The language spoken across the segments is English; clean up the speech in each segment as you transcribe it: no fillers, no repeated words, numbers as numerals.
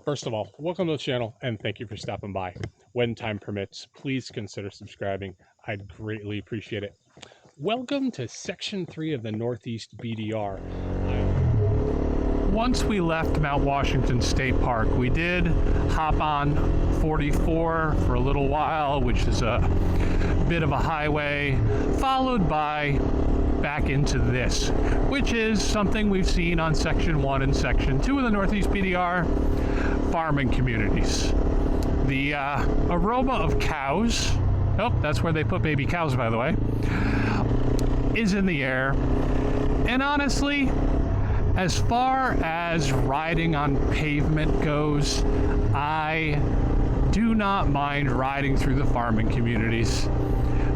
First of all, welcome to the channel and thank you for stopping by. When time permits, please consider subscribing. I'd greatly appreciate it. Welcome to Section 3 of the Northeast BDR. Once we left Mount Washington State Park, we did hop on 44 for a little while, which is a bit of a highway, followed by back into this, which is something we've seen on Section 1 and Section 2 of the Northeast BDR, farming communities. The aroma of cows, oh, that's where they put baby cows, by the way, is in the air. And honestly, as far as riding on pavement goes, I do not mind riding through the farming communities.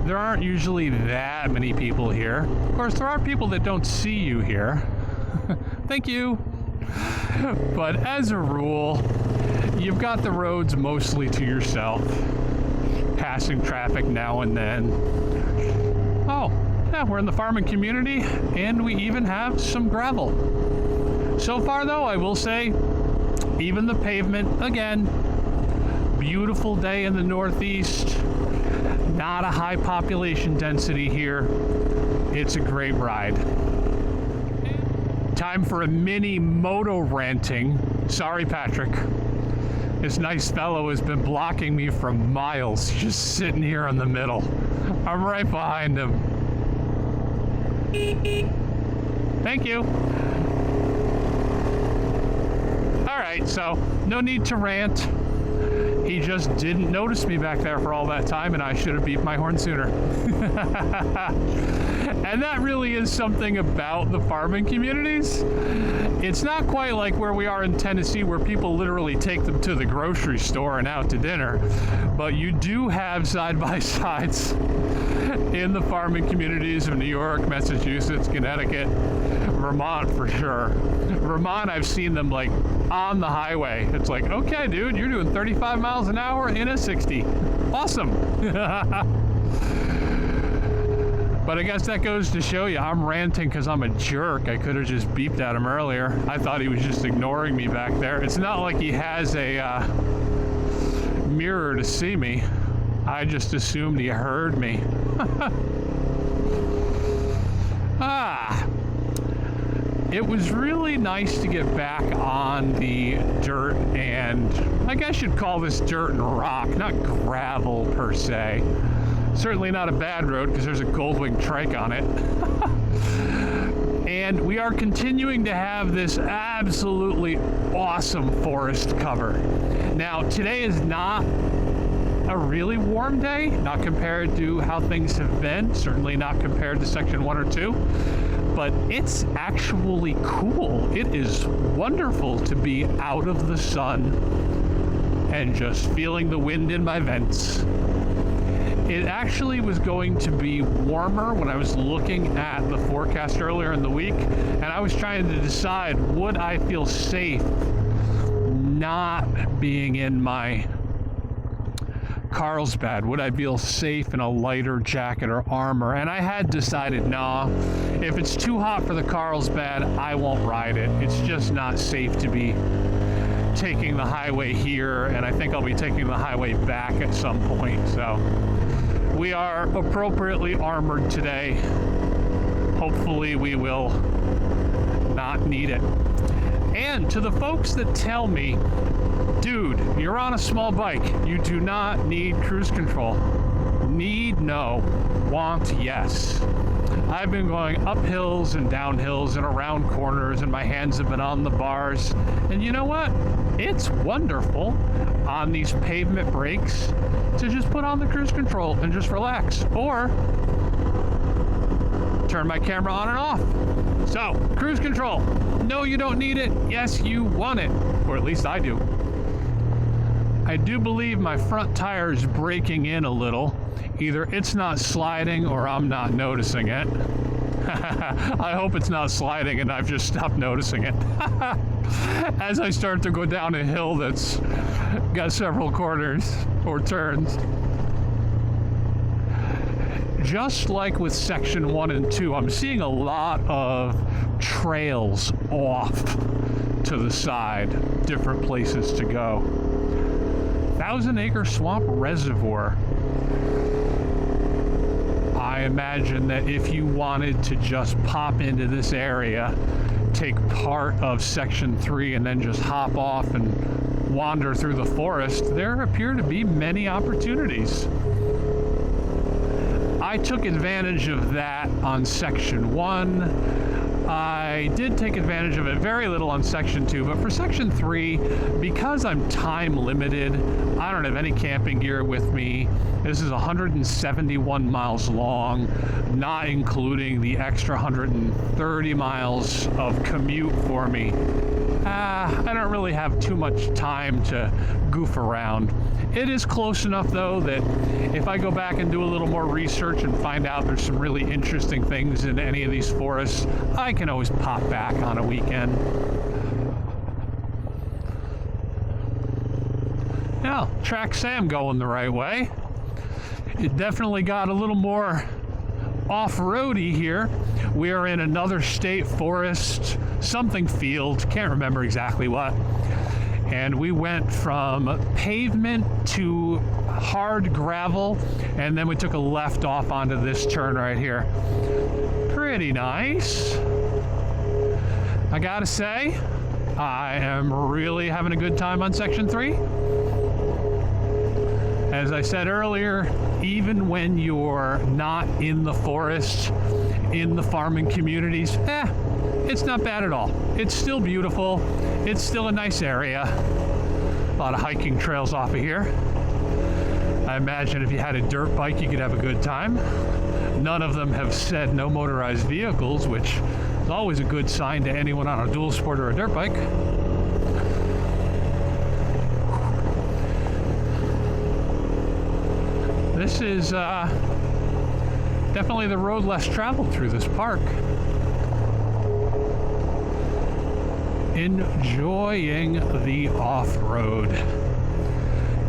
There aren't usually that many people here. Of course, there are people that don't see you here. Thank you. But as a rule, you've got the roads mostly to yourself, passing traffic now and then. Oh, yeah, we're in the farming community, and we even have some gravel. So far, though, I will say, even the pavement, again, beautiful day in the Northeast. Not a high population density here. It's a great ride. Time for a mini moto ranting. Sorry, Patrick. This nice fellow has been blocking me for miles, just sitting here in the middle. I'm right behind him. Thank you. All right, so no need to rant. He just didn't notice me back there for all that time, and I should have beeped my horn sooner. And that really is something about the farming communities. It's not quite like where we are in Tennessee, where people literally take them to the grocery store and out to dinner, but you do have side-by-sides in the farming communities of New York, Massachusetts, Connecticut, Vermont for sure. Vermont, I've seen them like on the highway. It's like, okay, dude, you're doing 35 miles an hour in a 60. Awesome. But I guess that goes to show you I'm ranting because I'm a jerk. I could have just beeped at him earlier. I thought he was just ignoring me back there. It's not like he has a mirror to see me. I just assumed he heard me. It was really nice to get back on the dirt, and I guess you'd call this dirt and rock, not gravel per se. Certainly not a bad road because there's a gold-winged trike on it. And we are continuing to have this absolutely awesome forest cover. Now, today is not a really warm day, not compared to how things have been, certainly not compared to Section 1 or 2, but it's actually cool. It is wonderful to be out of the sun and just feeling the wind in my vents. It actually was going to be warmer when I was looking at the forecast earlier in the week, and I was trying to decide, would I feel safe not being in my Carlsbad? Would I feel safe in a lighter jacket or armor? And I had decided, nah, if it's too hot for the Carlsbad, I won't ride it. It's just not safe to be taking the highway here, and I think I'll be taking the highway back at some point. So we are appropriately armored today. Hopefully we will not need it. And to the folks that tell me, dude, you're on a small bike, you do not need cruise control. Need, no. Want, yes. I've been going up hills and down hills and around corners, and my hands have been on the bars. And you know what? It's wonderful on these pavement brakes to just put on the cruise control and just relax. Or turn my camera on and off. So, cruise control. No, you don't need it. Yes, you want it. Or at least I do. I do believe my front tire is breaking in a little. Either it's not sliding or I'm not noticing it. I hope it's not sliding and I've just stopped noticing it. As I start to go down a hill that's got several corners or turns. Just like with Section 1 and 2, I'm seeing a lot of trails off to the side, different places to go. 1,000 Acre Swamp Reservoir. I imagine that if you wanted to just pop into this area, take part of Section 3 and then just hop off and wander through the forest, there appear to be many opportunities. I took advantage of that on Section 1. I did take advantage of it very little on Section 2, but for Section 3, because I'm time limited, I don't have any camping gear with me. This is 171 miles long, not including the extra 130 miles of commute for me. I don't really have too much time to goof around. It is close enough, though, that if I go back and do a little more research and find out there's some really interesting things in any of these forests, I can always pop back on a weekend. Now, track Sam going the right way. It definitely got a little more off-roady here. We are in another state forest, something field, can't remember exactly what. And we went from pavement to hard gravel, and then we took a left off onto this turn right here. Pretty nice. I gotta say, I am really having a good time on Section 3. As I said earlier, even when you're not in the forest, in the farming communities, it's not bad at all. It's still beautiful. It's still a nice area. A lot of hiking trails off of here. I imagine if you had a dirt bike, you could have a good time. None of them have said no motorized vehicles, which is always a good sign to anyone on a dual sport or a dirt bike. This is definitely the road less traveled through this park. Enjoying the off-road.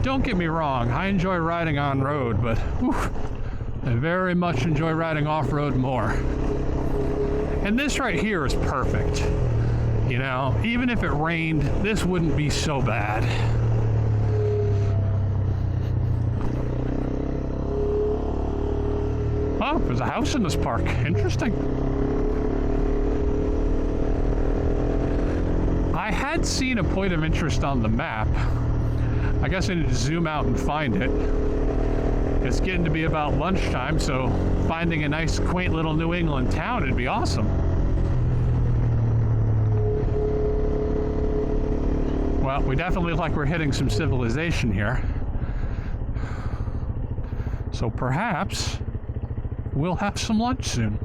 Don't get me wrong, I enjoy riding on road, but I very much enjoy riding off-road more. And this right here is perfect. You know, even if it rained, this wouldn't be so bad. Oh, there's a house in this park. Interesting. I had seen a point of interest on the map. I guess I need to zoom out and find it. It's getting to be about lunchtime, so finding a nice, quaint little New England town would be awesome. Well, we definitely look like we're hitting some civilization here. So perhaps we'll have some lunch soon.